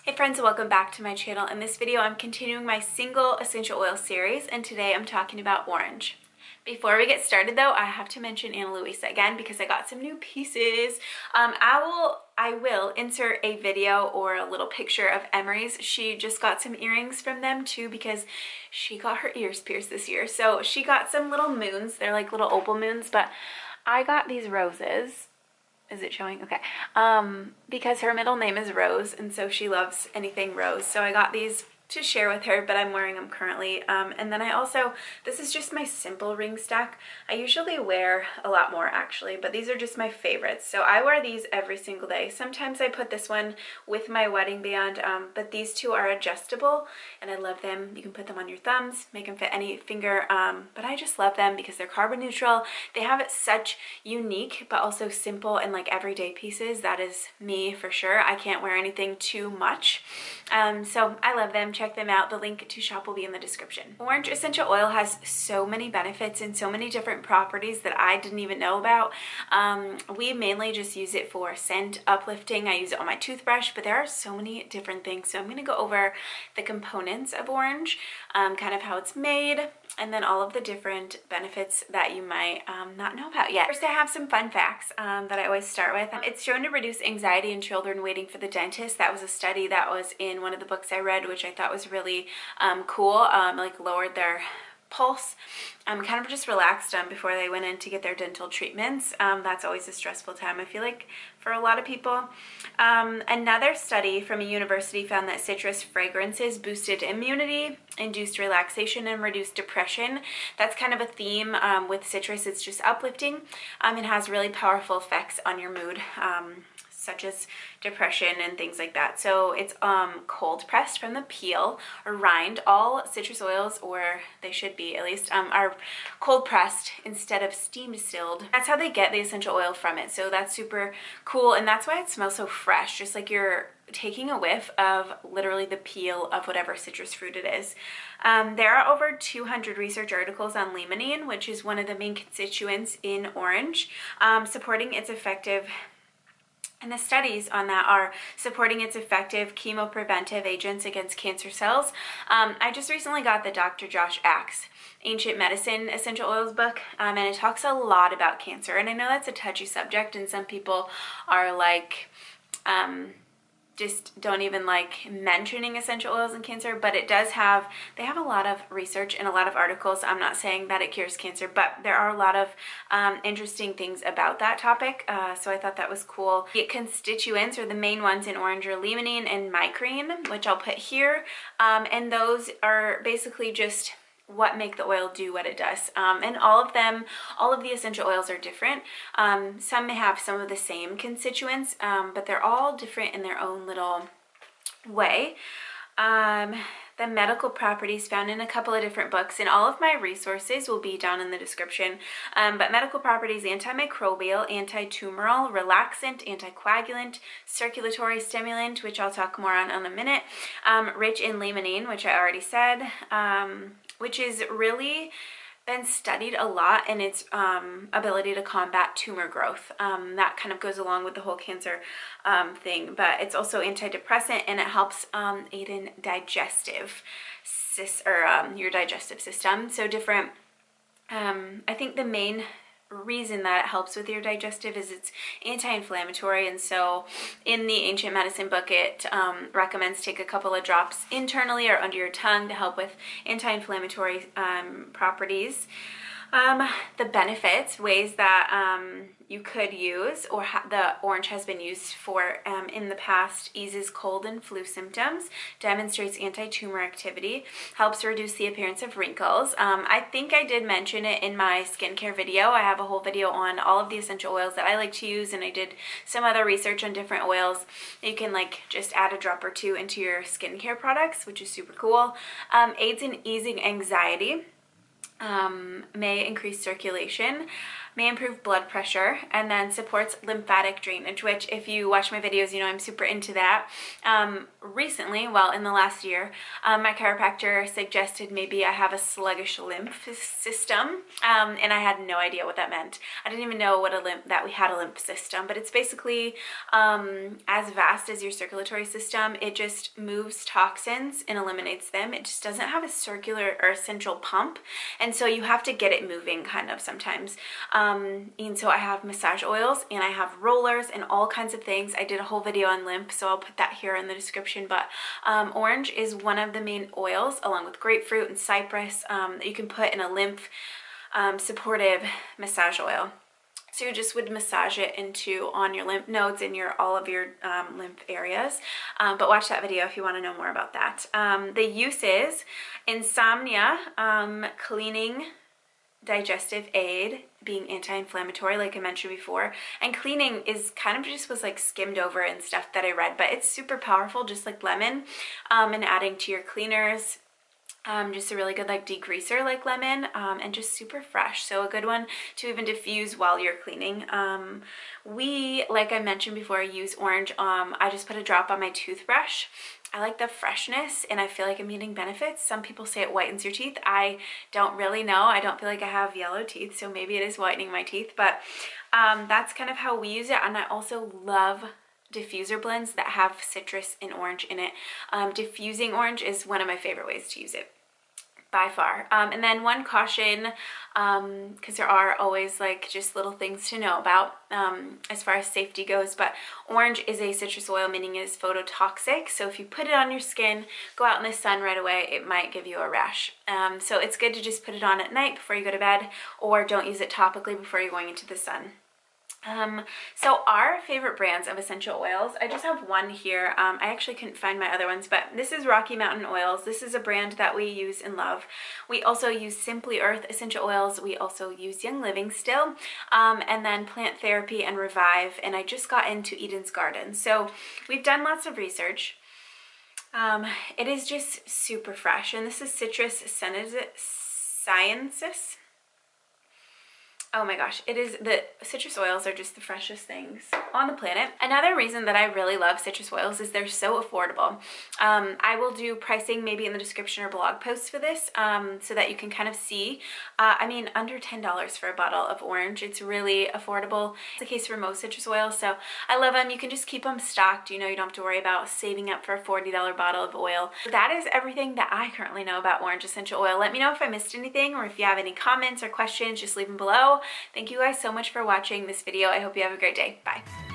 Hey friends, welcome back to my channel. In this video, I'm continuing my single essential oil series, and today I'm talking about orange. Before we get started though, I have to mention Ana Luisa again because I got some new pieces. I will insert a video or a little picture of Emery's. She just got some earrings from them too because she got her ears pierced this year. So she got some little moons. They're like little opal moons, but I got these roses. Is it showing? Okay. Because her middle name is Rose, and so she loves anything rose. So I got these to share with her, but I'm wearing them currently. And then I also, this is just my simple ring stack. I usually wear a lot more actually, but these are just my favorites. So I wear these every single day. Sometimes I put this one with my wedding band, but these two are adjustable and I love them. You can put them on your thumbs, make them fit any finger, but I just love them because they're carbon neutral. They have such unique but also simple and like everyday pieces. That is me for sure. I can't wear anything too much. So I love them. Check them out. The link to shop will be in the description. Orange essential oil has so many benefits and so many different properties that I didn't even know about. We mainly just use it for scent uplifting. I use it on my toothbrush, but there are so many different things. So I'm going to go over the components of orange, kind of how it's made, and then all of the different benefits that you might not know about yet. First, I have some fun facts that I always start with. It's shown to reduce anxiety in children waiting for the dentist. That was a study that was in one of the books I read, which I thought was really cool. Like lowered their pulse, kind of just relaxed them before they went in to get their dental treatments. That's always a stressful time, I feel like, for a lot of people. Another study from a university found that citrus fragrances boosted immunity, induced relaxation, and reduced depression. That's kind of a theme with citrus. It's just uplifting. It has really powerful effects on your mood, such as depression and things like that. So it's cold pressed from the peel or rind. All citrus oils, or they should be at least, are cold pressed instead of steam distilled. That's how they get the essential oil from it. So that's super cool, and that's why it smells so fresh, just like you're taking a whiff of literally the peel of whatever citrus fruit it is. There are over 200 research articles on limonene, which is one of the main constituents in orange, supporting its effective. And the studies on that are supporting its effective chemopreventive agents against cancer cells. I just recently got the Dr. Josh Axe Ancient Medicine Essential Oils book, and it talks a lot about cancer. And I know that's a touchy subject, and some people are like, just don't even like mentioning essential oils and cancer, but it does have, they have a lot of research and a lot of articles. I'm not saying that it cures cancer, but there are a lot of interesting things about that topic, so I thought that was cool. The constituents, or the main ones in orange, are limonene and migraine, which I'll put here, and those are basically just what make the oil do what it does. And all of the essential oils are different. Some may have some of the same constituents, but they're all different in their own little way. The medical properties found in a couple of different books, and all of my resources will be down in the description. But medical properties: antimicrobial, anti-tumoral, relaxant, anticoagulant, circulatory stimulant, which I'll talk more on in a minute, rich in limonene, which I already said, which is really been studied a lot in its ability to combat tumor growth. That kind of goes along with the whole cancer thing, but it's also antidepressant, and it helps aid in your digestive system. So different, I think the main reason that it helps with your digestive is it's anti-inflammatory, and so in the Ancient Medicine book it recommends take a couple of drops internally or under your tongue to help with anti-inflammatory properties. The benefits, ways that you could use, or the orange has been used for in the past: eases cold and flu symptoms, demonstrates anti-tumor activity, helps reduce the appearance of wrinkles. I think I did mention it in my skincare video. I have a whole video on all of the essential oils that I like to use, and I did some other research on different oils. You can like just add a drop or two into your skincare products, which is super cool. Aids in easing anxiety. May increase circulation. may improve blood pressure, and then supports lymphatic drainage, which if you watch my videos, you know I'm super into that. Recently, well, in the last year, my chiropractor suggested maybe I have a sluggish lymph system, and I had no idea what that meant. I didn't even know that we had a lymph system, but it's basically as vast as your circulatory system. It just moves toxins and eliminates them. It just doesn't have a circular or central pump, and so you have to get it moving kind of sometimes. And so I have massage oils and I have rollers and all kinds of things. I did a whole video on lymph, so I'll put that here in the description, but orange is one of the main oils, along with grapefruit and cypress, that you can put in a lymph supportive massage oil. So you just would massage it on your lymph nodes in all of your lymph areas. But watch that video if you want to know more about that. The uses: insomnia, cleaning, digestive aid, being anti-inflammatory like I mentioned before, and cleaning is kind of just was like skimmed over and stuff that I read, but it's super powerful, just like lemon, and adding to your cleaners. Just a really good like degreaser like lemon, and just super fresh, so a good one to even diffuse while you're cleaning. We, like I mentioned before, use orange. I just put a drop on my toothbrush. I like the freshness and I feel like I'm getting benefits. Some people say it whitens your teeth. I don't really know. I don't feel like I have yellow teeth, so maybe it is whitening my teeth, but that's kind of how we use it. And I also love diffuser blends that have citrus and orange in it. Diffusing orange is one of my favorite ways to use it, by far. And then one caution, because there are always like just little things to know about as far as safety goes, but orange is a citrus oil, meaning it is phototoxic. So if you put it on your skin, go out in the sun right away, it might give you a rash. So it's good to just put it on at night before you go to bed, or don't use it topically before you're going into the sun. So our favorite brands of essential oils, I just have one here. I actually couldn't find my other ones, but this is Rocky Mountain Oils. This is a brand that we use and love. We also use Simply Earth essential oils. We also use Young Living still, and then Plant Therapy and Revive. And I just got into Eden's Garden. So we've done lots of research. It is just super fresh. And this is Citrus Sciences. Oh my gosh, the citrus oils are just the freshest things on the planet. Another reason that I really love citrus oils is they're so affordable. I will do pricing maybe in the description or blog posts for this, so that you can kind of see. I mean, under $10 for a bottle of orange. It's really affordable. It's the case for most citrus oils, so I love them. You can just keep them stocked. You know, you don't have to worry about saving up for a $40 bottle of oil. So that is everything that I currently know about orange essential oil. Let me know if I missed anything, or if you have any comments or questions, just leave them below. Thank you guys so much for watching this video. I hope you have a great day. Bye.